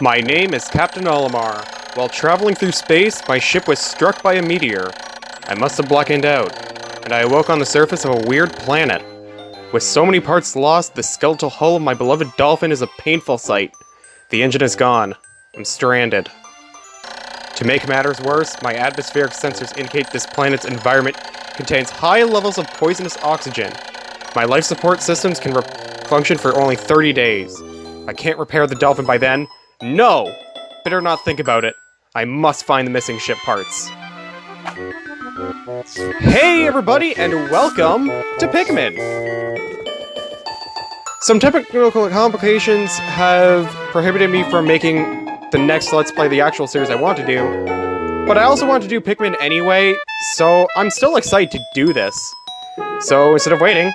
My name is Captain Olimar. While traveling through space, my ship was struck by a meteor. I must have blackened out, and I awoke on the surface of a weird planet. With so many parts lost, the skeletal hull of my beloved dolphin is a painful sight. The engine is gone. I'm stranded. To make matters worse, my atmospheric sensors indicate this planet's environment contains high levels of poisonous oxygen. My life support systems can function for only 30 days. I can't repair the dolphin by then. No! Better not think about it. I must find the missing ship parts. Hey everybody, and welcome to Pikmin! Some technical complications have prohibited me from making the next Let's Play the actual series I want to do, but I also want to do Pikmin anyway, so I'm still excited to do this. So instead of waiting,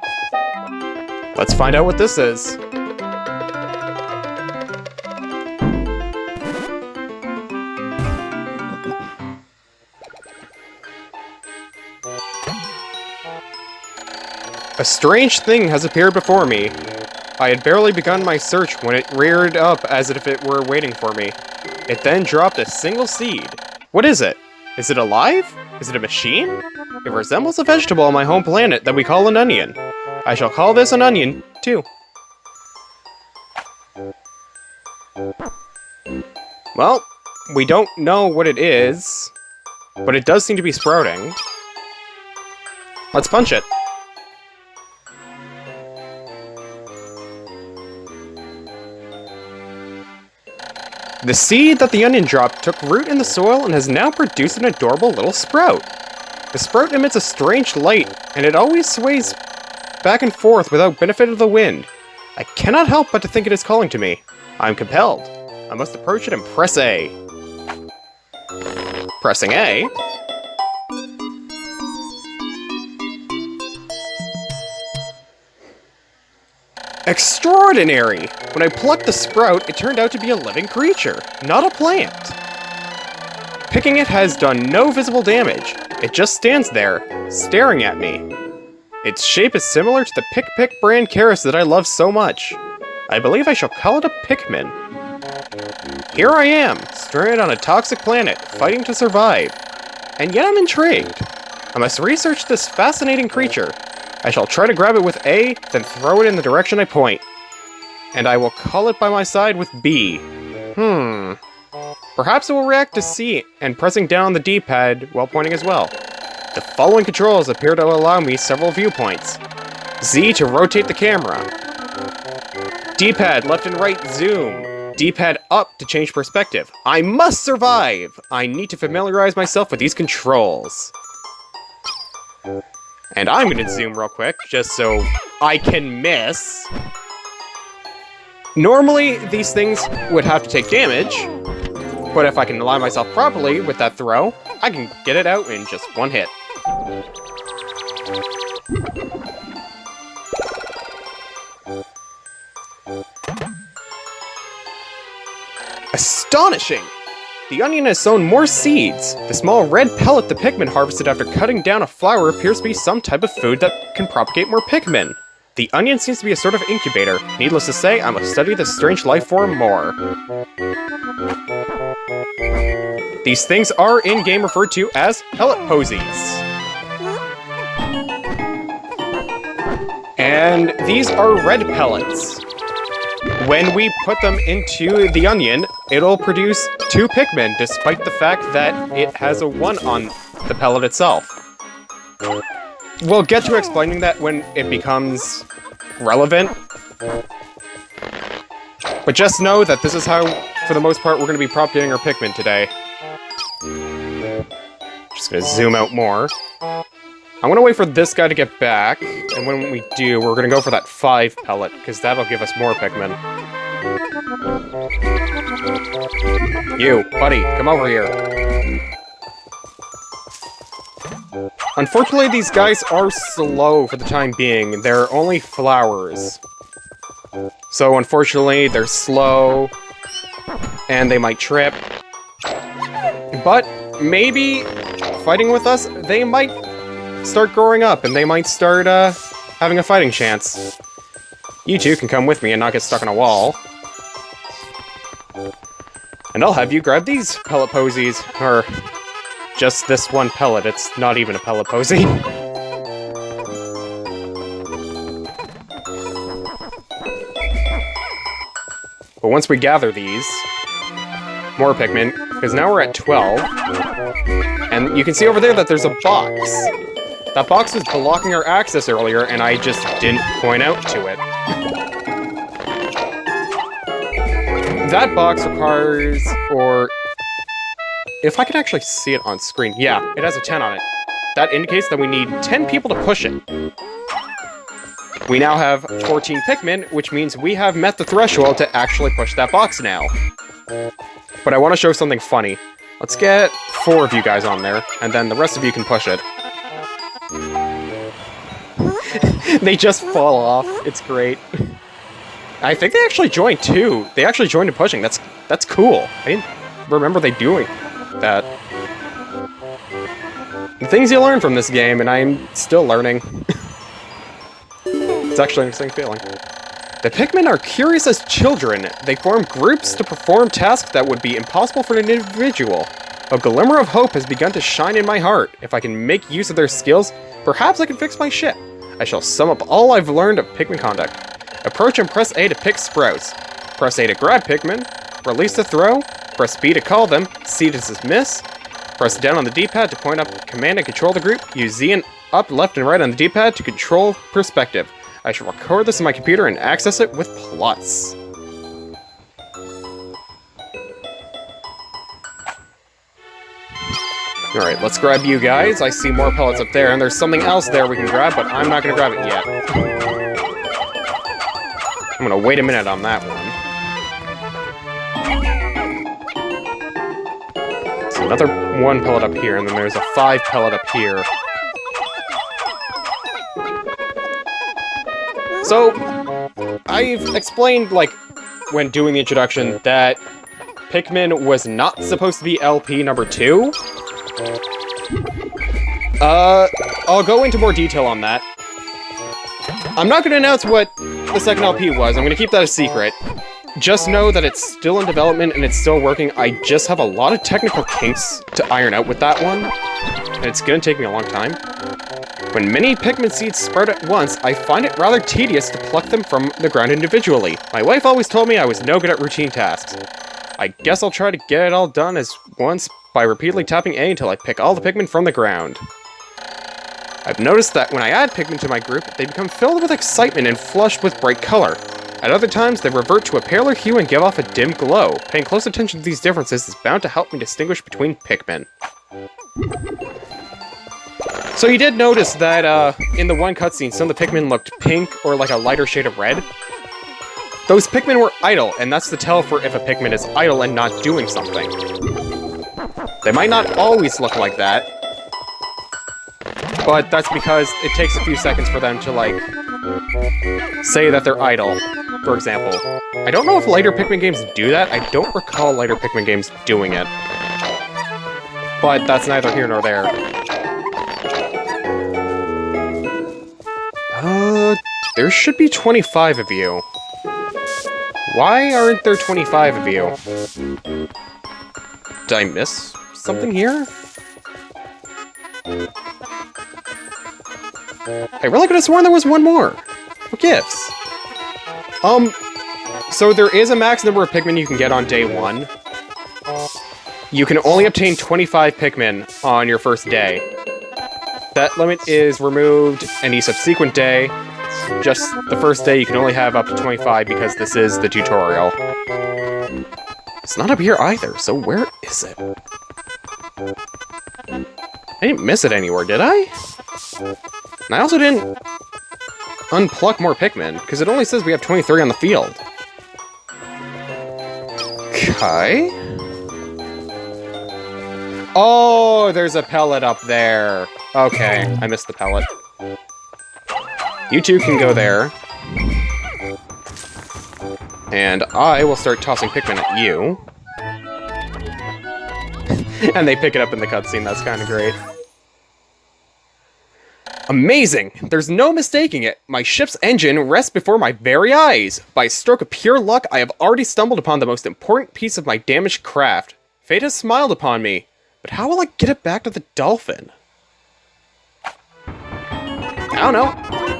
let's find out what this is. A strange thing has appeared before me. I had barely begun my search when it reared up as if it were waiting for me. It then dropped a single seed. What is it? Is it alive? Is it a machine? It resembles a vegetable on my home planet that we call an onion. I shall call this an onion, too. Well, we don't know what it is, but it does seem to be sprouting. Let's punch it. The seed that the onion dropped took root in the soil and has now produced an adorable little sprout. The sprout emits a strange light, and it always sways back and forth without benefit of the wind. I cannot help but to think it is calling to me. I'm compelled. I must approach it and press A. Pressing A. Extraordinary! When I plucked the sprout, it turned out to be a living creature, not a plant. Picking it has done no visible damage. It just stands there, staring at me. Its shape is similar to the Pick brand carrots that I love so much. I believe I shall call it a Pikmin. Here I am, stranded on a toxic planet, fighting to survive. And yet I'm intrigued. I must research this fascinating creature. I shall try to grab it with A, then throw it in the direction I point. And I will call it by my side with B. Perhaps it will react to C and pressing down on the D-pad while pointing as well. The following controls appear to allow me several viewpoints. Z to rotate the camera. D-pad left and right zoom. D-pad up to change perspective. I must survive! I need to familiarize myself with these controls. And I'm gonna zoom real quick, just so I can miss. Normally, these things would have to take damage, but if I can align myself properly with that throw, I can get it out in just one hit. Astonishing! The onion has sown more seeds. The small red pellet the Pikmin harvested after cutting down a flower appears to be some type of food that can propagate more Pikmin. The onion seems to be a sort of incubator. Needless to say, I must study this strange life form more. These things are in-game referred to as pellet posies. And these are red pellets. When we put them into the onion, it'll produce 2 Pikmin, despite the fact that it has a 1 on the pellet itself. We'll get to explaining that when it becomes relevant. But just know that this is how, for the most part, we're going to be propagating our Pikmin today. Just going to zoom out more. I'm going to wait for this guy to get back, and when we do, we're going to go for that 5 pellet, because that'll give us more Pikmin. You, buddy, come over here. Unfortunately, these guys are slow for the time being. They're only flowers. So, unfortunately, they're slow, and they might trip. But maybe fighting with us, they might start growing up, and they might start having a fighting chance. You two can come with me and not get stuck on a wall. And I'll have you grab these pellet posies, or just this one pellet, it's not even a pellet posy. But once we gather these, more Pikmin, because now we're at 12, and you can see over there that there's a box. That box was blocking our access earlier, and I just didn't point out to it. That box requires, or... if I could actually see it on screen, yeah, it has a 10 on it. That indicates that we need 10 people to push it. We now have 14 Pikmin, which means we have met the threshold to actually push that box now. But I want to show something funny. Let's get 4 of you guys on there, and then the rest of you can push it. They just fall off. It's great. I think they actually joined too. They actually joined in pushing. That's cool. I didn't remember they doing that. The things you learn from this game, and I'm still learning. It's actually an exciting feeling. The Pikmin are curious as children. They form groups to perform tasks that would be impossible for an individual. A glimmer of hope has begun to shine in my heart. If I can make use of their skills, perhaps I can fix my ship. I shall sum up all I've learned of Pikmin conduct. Approach and press A to pick sprouts. Press A to grab Pikmin. Release to throw. Press B to call them. C to dismiss. Press down on the D-pad to point up, command and control the group. Use Z and up, left, and right on the D-pad to control perspective. I shall record this in my computer and access it with plus. Alright, let's grab you guys. I see more pellets up there, and there's something else there we can grab, but I'm not gonna grab it yet. I'm gonna wait a minute on that one. So another 1 pellet up here, and then there's a 5 pellet up here. So, I've explained, like, when doing the introduction, that Pikmin was not supposed to be LP number 2. I'll go into more detail on that. I'm not going to announce what the second LP was, I'm going to keep that a secret. Just know that it's still in development and it's still working. I just have a lot of technical kinks to iron out with that one, and it's going to take me a long time. When many Pikmin seeds sprout at once, I find it rather tedious to pluck them from the ground individually. My wife always told me I was no good at routine tasks. I guess I'll try to get it all done as once by repeatedly tapping A until I pick all the Pikmin from the ground. I've noticed that when I add Pikmin to my group, they become filled with excitement and flushed with bright color. At other times, they revert to a paler hue and give off a dim glow. Paying close attention to these differences is bound to help me distinguish between Pikmin. So you did notice that, in the one cutscene, some of the Pikmin looked pink or like a lighter shade of red. Those Pikmin were idle, and that's the tell for if a Pikmin is idle and not doing something. They might not always look like that, but that's because it takes a few seconds for them to, like, say that they're idle, for example. I don't know if later Pikmin games do that. I don't recall later Pikmin games doing it. But that's neither here nor there. There should be 25 of you. Why aren't there 25 of you? Did I miss something here? I really could have sworn there was one more. What gives? So there is a max number of Pikmin you can get on day 1. You can only obtain 25 Pikmin on your first day. That limit is removed any subsequent day. Just the first day you can only have up to 25 because this is the tutorial. It's not up here either, so where is it? I didn't miss it anywhere, did I? And I also didn't unpluck more Pikmin, because it only says we have 23 on the field. Okay. Oh, there's a pellet up there. Okay, I missed the pellet. You two can go there. And I will start tossing Pikmin at you. And they pick it up in the cutscene, that's kind of great. Amazing! There's no mistaking it. My ship's engine rests before my very eyes. By a stroke of pure luck, I have already stumbled upon the most important piece of my damaged craft. Fate has smiled upon me. But how will I get it back to the dolphin? I don't know.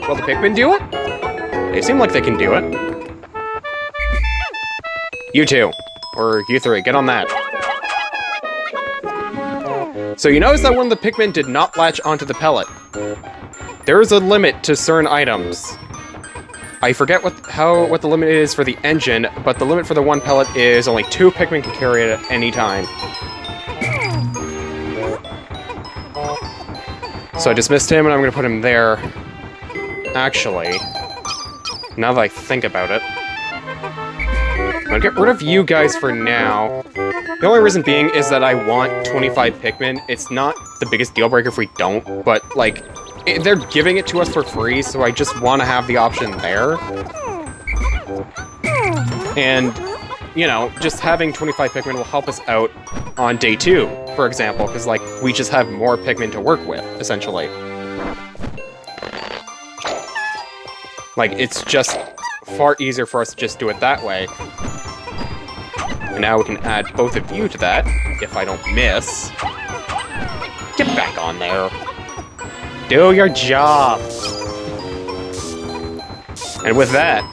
Will the Pikmin do it? They seem like they can do it. You two. Or you three, get on that. So you notice that one of the Pikmin did not latch onto the pellet. There is a limit to certain items. I forget what the limit is for the engine, but the limit for the one pellet is only 2 Pikmin can carry it at any time. So I dismissed him, and I'm gonna put him there. Actually, now that I think about it, I'm gonna get rid of you guys for now. The only reason being is that I want 25 Pikmin. It's not the biggest deal breaker if we don't, but, like, they're giving it to us for free, so I just want to have the option there. And, you know, just having 25 Pikmin will help us out on day 2, for example, because, like, we just have more Pikmin to work with, essentially. Like, it's just far easier for us to just do it that way. And now we can add both of you to that, if I don't miss. Get back on there. Do your job. And with that,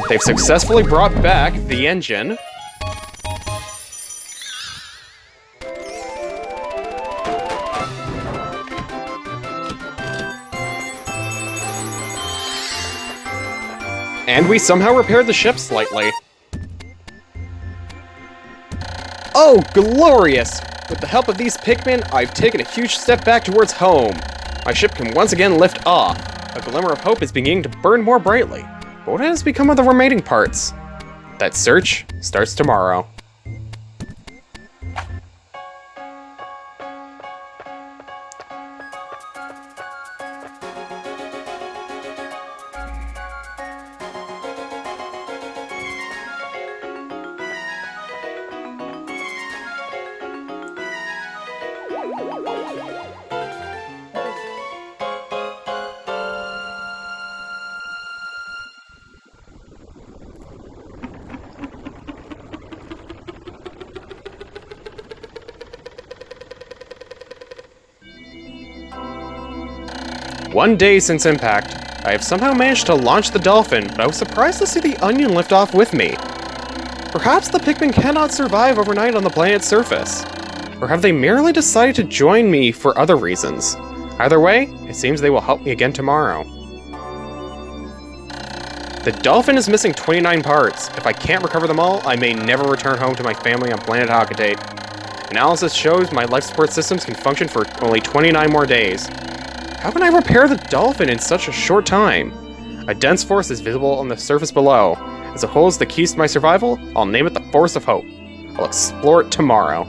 they've successfully brought back the engine. And we somehow repaired the ship slightly. Oh, glorious! With the help of these Pikmin, I've taken a huge step back towards home. My ship can once again lift off. A glimmer of hope is beginning to burn more brightly. But what has become of the remaining parts? That search starts tomorrow. One day since impact, I have somehow managed to launch the dolphin, but I was surprised to see the onion lift off with me. Perhaps the Pikmin cannot survive overnight on the planet's surface. Or have they merely decided to join me for other reasons? Either way, it seems they will help me again tomorrow. The dolphin is missing 29 parts. If I can't recover them all, I may never return home to my family on planet Hakatate. Analysis shows my life support systems can function for only 29 more days. How can I repair the dolphin in such a short time? A dense force is visible on the surface below. As it holds the keys to my survival, I'll name it the Force of Hope. I'll explore it tomorrow.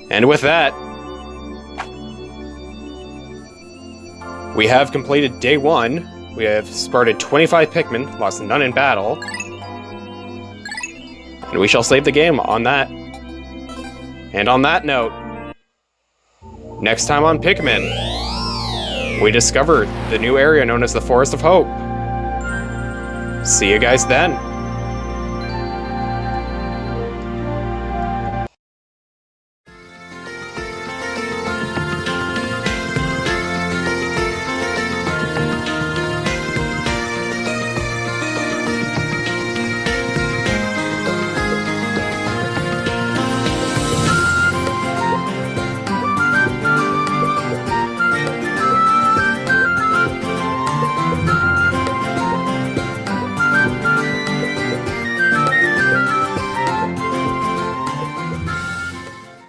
And with that, we have completed day 1. We have sprouted 25 Pikmin, lost none in battle. And we shall save the game on that. And on that note, next time on Pikmin, we discover the new area known as the Forest of Hope. See you guys then.